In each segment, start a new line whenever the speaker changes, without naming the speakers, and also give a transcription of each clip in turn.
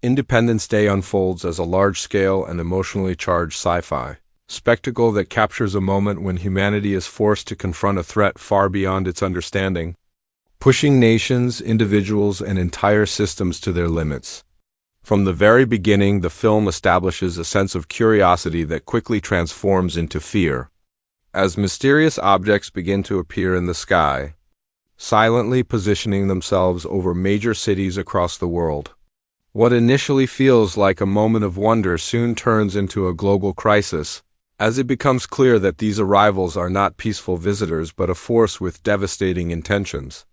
Independence Day unfolds as a large-scale and emotionally charged sci-fi spectacle that captures a moment when humanity is forced to confront a threat far beyond its understanding, pushing nations, individuals, and entire systems to their limits. From the very beginning, the film establishes a sense of curiosity that quickly transforms into fear. As mysterious objects begin to appear in the sky, silently positioning themselves over major cities across the world. What initially feels like a moment of wonder soon turns into a global crisis, as it becomes clear that these arrivals are not peaceful visitors but a force with devastating intentions.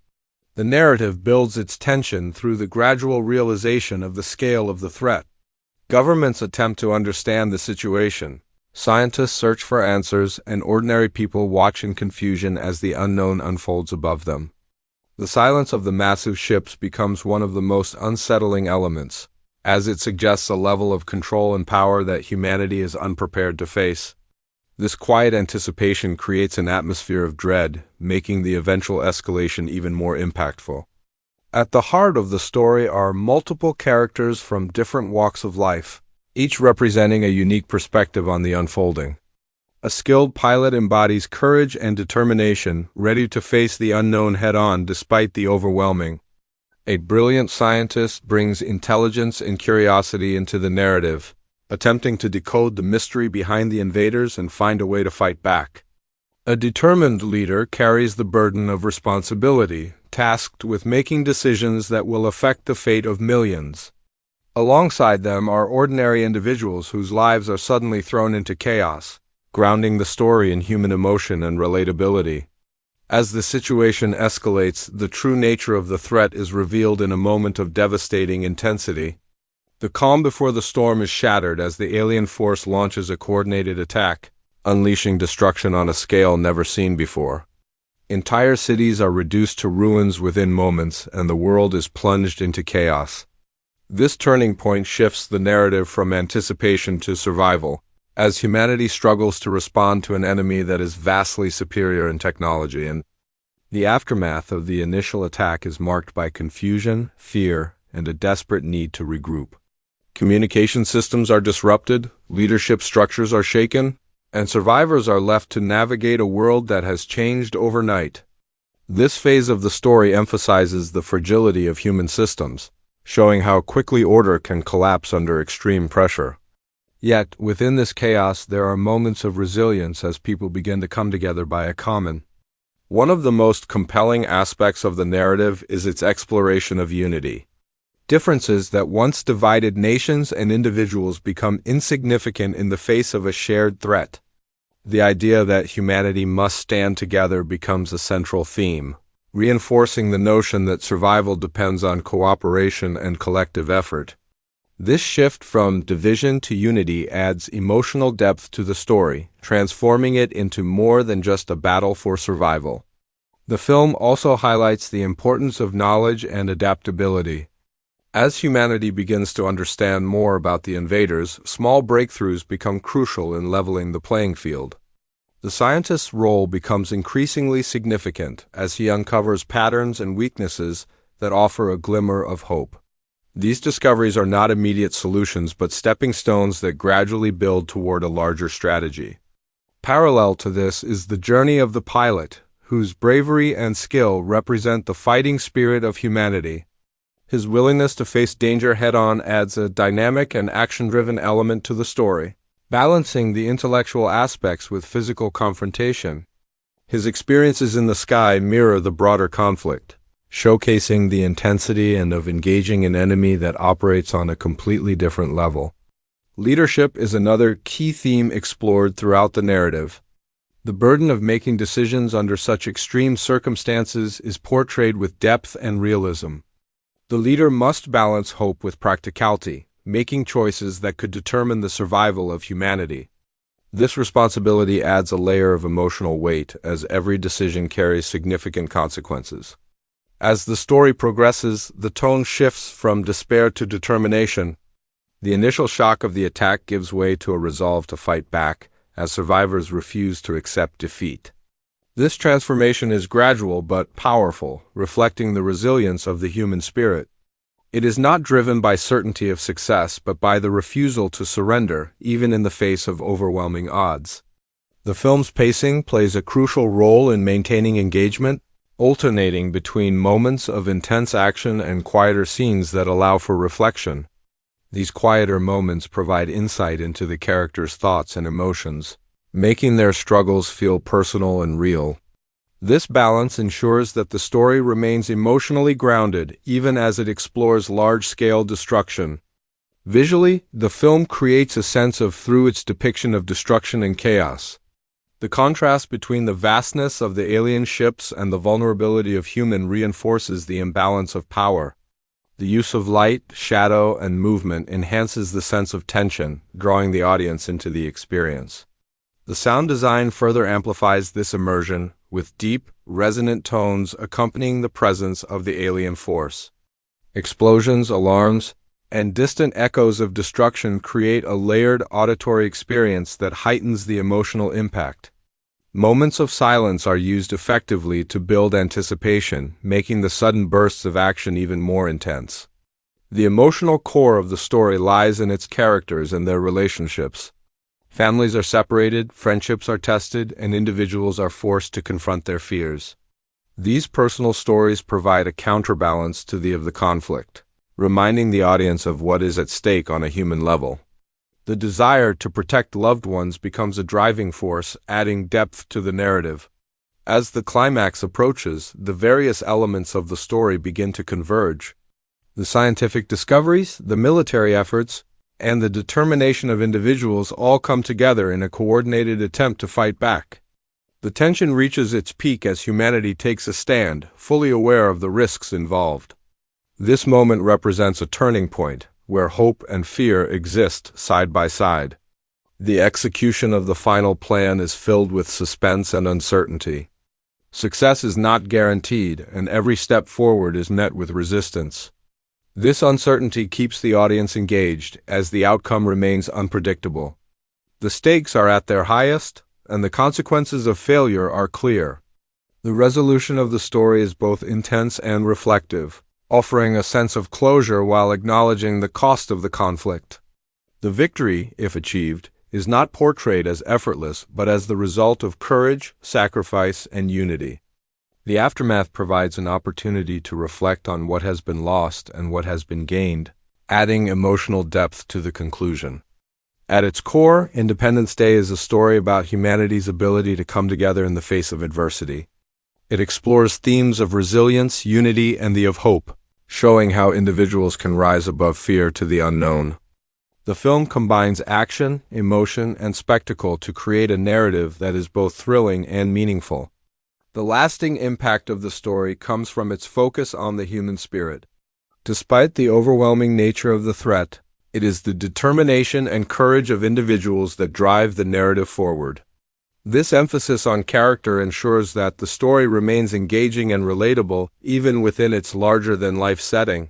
The narrative builds its tension through the gradual realization of the scale of the threat. Governments attempt to understand the situation. Scientists search for answers, and ordinary people watch in confusion as the unknown unfolds above them. The silence of the massive ships becomes one of the most unsettling elements, as it suggests a level of control and power that humanity is unprepared to face. This quiet anticipation creates an atmosphere of dread, making the eventual escalation even more impactful. At the heart of the story are multiple characters from different walks of life, each representing a unique perspective on the unfolding. A skilled pilot embodies courage and determination, ready to face the unknown head-on despite the overwhelming. A brilliant scientist brings intelligence and curiosity into the narrative, attempting to decode the mystery behind the invaders and find a way to fight back. A determined leader carries the burden of responsibility, tasked with making decisions that will affect the fate of millions. Alongside them are ordinary individuals whose lives are suddenly thrown into chaos, grounding the story in human emotion and relatability. As the situation escalates, the true nature of the threat is revealed in a moment of devastating intensity. The calm before the storm is shattered as the alien force launches a coordinated attack, unleashing destruction on a scale never seen before. Entire cities are reduced to ruins within moments, and the world is plunged into chaos. This turning point shifts the narrative from anticipation to survival, as humanity struggles to respond to an enemy that is vastly superior in technology, and the aftermath of the initial attack is marked by confusion, fear, and a desperate need to regroup. Communication systems are disrupted, leadership structures are shaken, and survivors are left to navigate a world that has changed overnight. This phase of the story emphasizes the fragility of human systems, showing how quickly order can collapse under extreme pressure. Yet, within this chaos, there are moments of resilience as people begin to come together by a common. One of the most compelling aspects of the narrative is its exploration of unity. Differences that once divided nations and individuals become insignificant in the face of a shared threat. The idea that humanity must stand together becomes a central theme, reinforcing the notion that survival depends on cooperation and collective effort. This shift from division to unity adds emotional depth to the story, transforming it into more than just a battle for survival. The film also highlights the importance of knowledge and adaptability. As humanity begins to understand more about the invaders, small breakthroughs become crucial in leveling the playing field. The scientist's role becomes increasingly significant as he uncovers patterns and weaknesses that offer a glimmer of hope. These discoveries are not immediate solutions but stepping stones that gradually build toward a larger strategy. Parallel to this is the journey of the pilot, whose bravery and skill represent the fighting spirit of humanity. His willingness to face danger head-on adds a dynamic and action-driven element to the story, balancing the intellectual aspects with physical confrontation. His experiences in the sky mirror the broader conflict, showcasing the intensity and of engaging an enemy that operates on a completely different level. Leadership is another key theme explored throughout the narrative. The burden of making decisions under such extreme circumstances is portrayed with depth and realism. The leader must balance hope with practicality, making choices that could determine the survival of humanity. This responsibility adds a layer of emotional weight as every decision carries significant consequences. As the story progresses, the tone shifts from despair to determination. The initial shock of the attack gives way to a resolve to fight back, as survivors refuse to accept defeat. This transformation is gradual but powerful, reflecting the resilience of the human spirit. It is not driven by certainty of success but by the refusal to surrender, even in the face of overwhelming odds. The film's pacing plays a crucial role in maintaining engagement, alternating between moments of intense action and quieter scenes that allow for reflection. These quieter moments provide insight into the characters' thoughts and emotions, making their struggles feel personal and real. This balance ensures that the story remains emotionally grounded even as it explores large-scale destruction. Visually, the film creates a sense of through its depiction of destruction and chaos. The contrast between the vastness of the alien ships and the vulnerability of human reinforces the imbalance of power. The use of light, shadow, and movement enhances the sense of tension, drawing the audience into the experience. The sound design further amplifies this immersion, with deep, resonant tones accompanying the presence of the alien force. Explosions, alarms, and distant echoes of destruction create a layered auditory experience that heightens the emotional impact. Moments of silence are used effectively to build anticipation, making the sudden bursts of action even more intense. The emotional core of the story lies in its characters and their relationships. Families are separated, friendships are tested, and individuals are forced to confront their fears. These personal stories provide a counterbalance to the conflict, reminding the audience of what is at stake on a human level. The desire to protect loved ones becomes a driving force, adding depth to the narrative. As the climax approaches, the various elements of the story begin to converge. The scientific discoveries, the military efforts, and the determination of individuals all come together in a coordinated attempt to fight back. The tension reaches its peak as humanity takes a stand, fully aware of the risks involved. This moment represents a turning point, where hope and fear exist side by side. The execution of the final plan is filled with suspense and uncertainty. Success is not guaranteed, and every step forward is met with resistance. This uncertainty keeps the audience engaged, as the outcome remains unpredictable. The stakes are at their highest, and the consequences of failure are clear. The resolution of the story is both intense and reflective, offering a sense of closure while acknowledging the cost of the conflict. The victory, if achieved, is not portrayed as effortless but as the result of courage, sacrifice, and unity. The aftermath provides an opportunity to reflect on what has been lost and what has been gained, adding emotional depth to the conclusion. At its core, Independence Day is a story about humanity's ability to come together in the face of adversity. It explores themes of resilience, unity, and the of hope, showing how individuals can rise above fear to the unknown. The film combines action, emotion, and spectacle to create a narrative that is both thrilling and meaningful. The lasting impact of the story comes from its focus on the human spirit. Despite the overwhelming nature of the threat, it is the determination and courage of individuals that drive the narrative forward. This emphasis on character ensures that the story remains engaging and relatable even within its larger-than-life setting.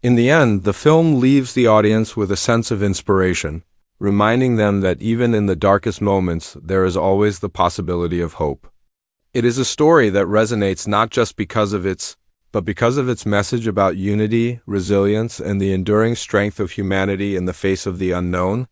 In the end, the film leaves the audience with a sense of inspiration, reminding them that even in the darkest moments, there is always the possibility of hope. It is a story that resonates not just because of its message about unity, resilience, and the enduring strength of humanity in the face of the unknown.